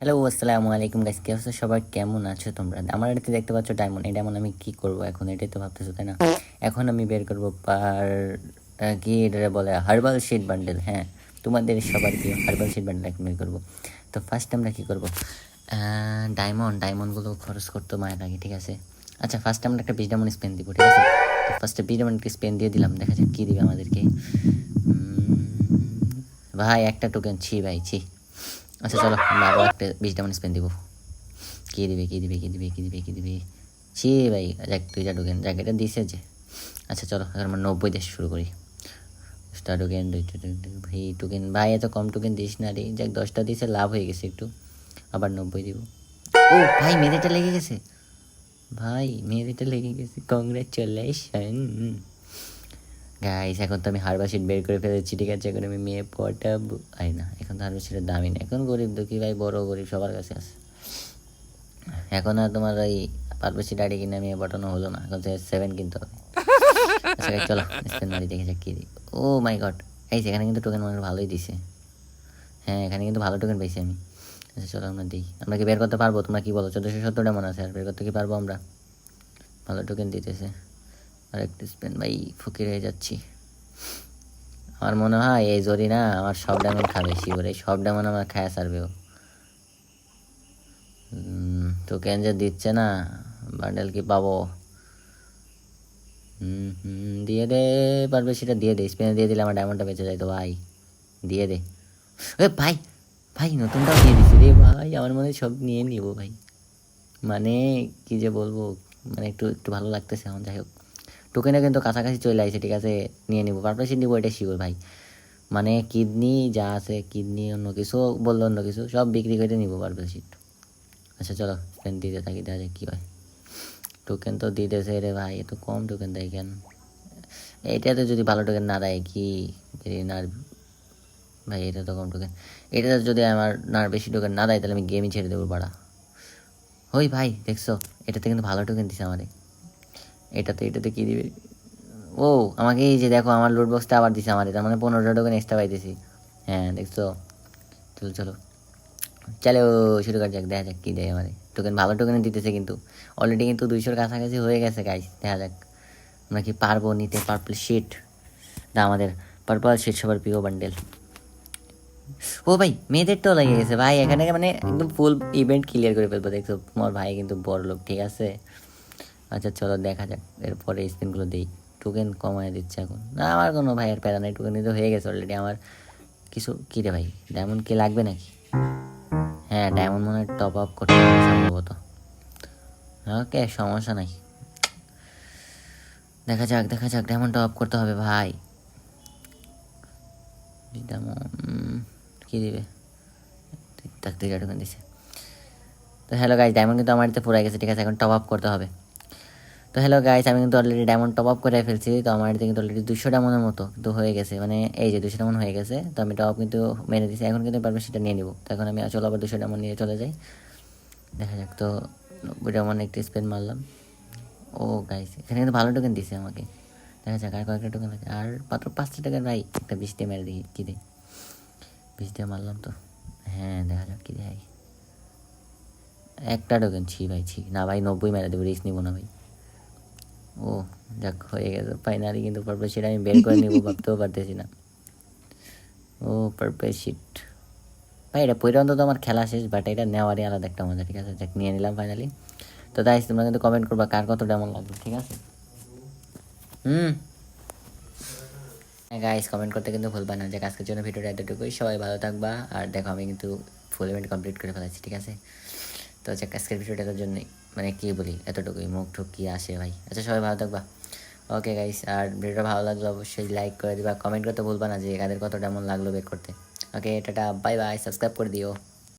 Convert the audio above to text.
Hello, আসসালামু আলাইকুম guys, কি অবস্থা সবার? কেমন আছো তোমরা? আমার এটাতে দেখতে পাচ্ছ ডায়মন্ড। এই ডায়মন্ড আমি কি করব এখন? এটাই তো ভাবতেছো, তাই না? এখন আমি বের করব কি এটা বলে, হার্বাল শিট বান্ডেল। হ্যাঁ, তোমাদের সবার প্রিয় হার্বাল শিট বান্ডেল এখন বের করবো। তো ফার্স্ট আমরা কি করব? ডায়মন্ডগুলো খরচ করতে মায়া লাগে, ঠিক আছে? আচ্ছা, ফার্স্ট আমরা একটা 20 ডায়মন্ড স্পেন দিব, ঠিক আছে? তো ফার্স্টে 20 ডায়মন্ড স্পেন দিয়ে দিলাম, দেখা যাক কী দিবে আমাদেরকে। ভাই একটা টোকেন, ছি ভাই ছি। আচ্ছা চলো, আমরা আবার একটা 20 ডায়মন্ড স্পেন দিব। কি দিবে ছি ভাই, যাক 2টা টোকেন, যাক এটা দিছে যে। আচ্ছা চলো, এখন আমরা 90 দিয়ে শুরু করি। 10টা টোকেন, 2টা ভাই টোকেন, ভাই এত কম টোকেন দিস না রে। যাক 10টা দিয়েছে, লাভ হয়ে গেছে একটু। আবার 90 দিব। ও ভাই, মেয়েদেরটা লেগে গেছে। ভাই মেয়েদেরটা লেগে গেছে, কংগ্রেচুলেশন গাইস। এখন তো আমি হার্বাল শিট বের করে ফেলেছি, ঠিক আছে? এখন আমি মেয়ে পটাবো। আই না, এখন তো হার্বাল শিটের দামই না। এখন গরিব দুঃখী ভাই, বড় গরিব সবার কাছে আছে। এখন আর তোমার ওই পারবেশি ডাড়ি কিনে মেয়ে পটানো হলো না, এখন 7 কিনতে হবে। আচ্ছা guys, চলো স্পেন মারি, দেখে যাক কি দিই। ও মাই গড, এই এখানে কিন্তু টোকেন মনে হয় ভালোই দিছে। হ্যাঁ, এখানে কিন্তু ভালো টোকেন পাইছি আমি। আচ্ছা চলো আমরা দিই। আমরা কি বের করতে পারবো? তোমরা কি বলো? 1470 মনে আছে, আর বের করতে কি পারবো আমরা? ভালো টোকেন দিতেছে। আর একটু স্পেন ভাই, ফকির হয়ে যাচ্ছি। আমার মনে হয় এই জরি না আমার সব ডায়মন্ড খাবে, শিওর এই সব ডায়মন্ড আমার খায়া সারবেও। টোকেন যে দিচ্ছে না, বান্ডেল কি পাবো? দিয়ে দে, পারবে সেটা দিয়ে দে। স্পেনে দিয়ে দিলে আমার ডায়মন্ডটা বেঁচে যায় তো ভাই, দিয়ে দে। এ ভাই, ভাই নতুনটাও দিয়ে দিছি রে ভাই, আমার মনে হয় সব নিয়ে নিব ভাই। মানে কি যে বলবো, মানে একটু একটু ভালো লাগতেছে এখন। যাই হোক, টোকেনে কিন্তু কাছাকাছি চলে আসে, ঠিক আছে? নিয়ে নিবো, পারপাসে নিবো, এটা শিওর ভাই। মানে কিডনি যা আছে, কিডনি অন্য কিছু বললো, অন্য কিছু সব বিক্রি করে নিবো পারপাসিট। আচ্ছা চলো, স্পেন দিতে থাকি, দেখা যাক কী হয়। টোকেন তো দিতেছে রে ভাই, এত কম টোকেন দেয় কেন? এইটাতে যদি ভালো টোকেন না দেয় কি না ভাই, এটা তো কম টোকেন। এটাতে যদি আমার না বেশি টোকেন না দেয়, তাহলে আমি গেমই ছেড়ে দেবো বাড়া। ওই ভাই দেখছো, এটাতে কিন্তু ভালো টোকেন দিছে আমারে। এটাতে কী দিবে? ও আমাকে এই যে দেখো, আমার লুট বক্সটা আবার দিছে আমারে, তার মানে 15টা টোকেন এক্সট্রা পাইতেছি। হ্যাঁ দেখছো, চলো চলো চলো শুরু করা যাক, দেখা যাক কী দেয় আমারে। টোকেন ভালো টোকেন দিতেছে কিন্তু। অলরেডি কিন্তু 200-র কাছাকাছি হয়ে গেছে গাইস, দেখা যাক আমরা কি পারবো নিতে পার্পল শিট। দা আমাদের পার্পল শিট সবার প্রিয় বান্ডেল। ও ভাই, মেয়েদের তো লেগে গেছে ভাই, এখানে মানে একদম ফুল ইভেন্ট ক্লিয়ার করে ফেলবো, দেখছো? তোমার ভাই কিন্তু বড় লোক, ঠিক আছে? আচ্ছা চলো দেখা যাক, এরপরে স্পিনগুলো দিই। টোকেন কমায় দিচ্ছে এখন না, আমার কোনো ভাইয়ের প্যারা নাই, টোকেন তো হয়ে গেছে অলরেডি আমার। কিছু কী রে ভাই, ডায়মন্ড কি লাগবে নাকি? হ্যাঁ, ডায়মন্ড মনে হয় টপ আপ করতে হবে সম্ভবত। ওকে, সমস্যা নাই, দেখা যাক দেখা যাক। ডায়মন্ড টপ আপ করতে হবে ভাই। ডায়মন্ড কী দিবে? তাক 2টা টোকেন দিছে। তো হ্যালো গাইজ, ডায়মন্ড কিন্তু আমার এতে পুরাই গেছে, ঠিক আছে? এখন টপ আপ করতে হবে। তো হ্যালো গাইজ, আমি কিন্তু অলরেডি ডায়মন্ড টপ আপ করে ফেলছি। তো আমার এতে কিন্তু অলরেডি 200 ডায়মন্ডের মতো কিন্তু হয়ে গেছে, মানে এই যে 200 ডায়মন্ড হয়ে গেছে। তো আমি টপ আপ কিন্তু মেরে দিয়েছি, এখন কিন্তু পারবে সেটা নিয়ে নিব। তো এখন আমি চলো আবার 200 ডায়মন্ড নিয়ে চলে যাই, দেখা যাক। তো 90 ডায়মন্ড একটু স্পেন মারলাম। ও গাইজ, এখানে কিন্তু ভালো টোকেন দিছে আমাকে, দেখা যাক আর কয়েকটা টোকেন লাগে। আর মাত্র 5টা টোকেন ভাই, একটা 20 দিয়ে মেরে দেখি কী দেয়। 20 দিয়ে মারলাম তো, হ্যাঁ দেখা যাক কী দেয়। একটা টোকেন, ছি ভাই ছি, না ভাই 90 মেরে দেবো, রিস্ক নিবো না ভাই। ও যাক, হয়ে গেছে ফাইনালি, কিন্তু পারপল শিট আমি বের করে নিব ভাবতেও পারতেছি না। ও পারপল শিট ভাই, এটা পরে অন্তত আমার খেলা শেষ, বাট এটা নেওয়ারই আলাদা একটা মজা, ঠিক আছে? যাক, নিয়ে নিলাম ফাইনালি। তো তাই তোমরা কিন্তু কমেন্ট করবা কার কত কেমন লাগবে, ঠিক আছে? হ্যাঁ গাইস, কমেন্ট করতে কিন্তু ভুলবা না। যাক, আজকের জন্য ভিডিওটা এতটুকুই, সবাই ভালো থাকবা। আর দেখো, আমি কিন্তু ফুল ইভেন্ট কমপ্লিট করে ফেলাচ্ছি, ঠিক আছে? তো যাক, আজকের ভিডিওটা এটার জন্যই, মানে কী বলি, এতটুকুই, মুখ ঠুক কী আসে ভাই। আচ্ছা সবাই ভালো থাকবা, ওকে গাইস। আর ভিডিওটা ভালো লাগলো অবশ্যই লাইক করে দিবা, কমেন্ট করতে ভুলবা না যে কাদের কত কেমন লাগলো বের করতে। ওকে টাটা, বাই বাই, সাবস্ক্রাইব করে দিও।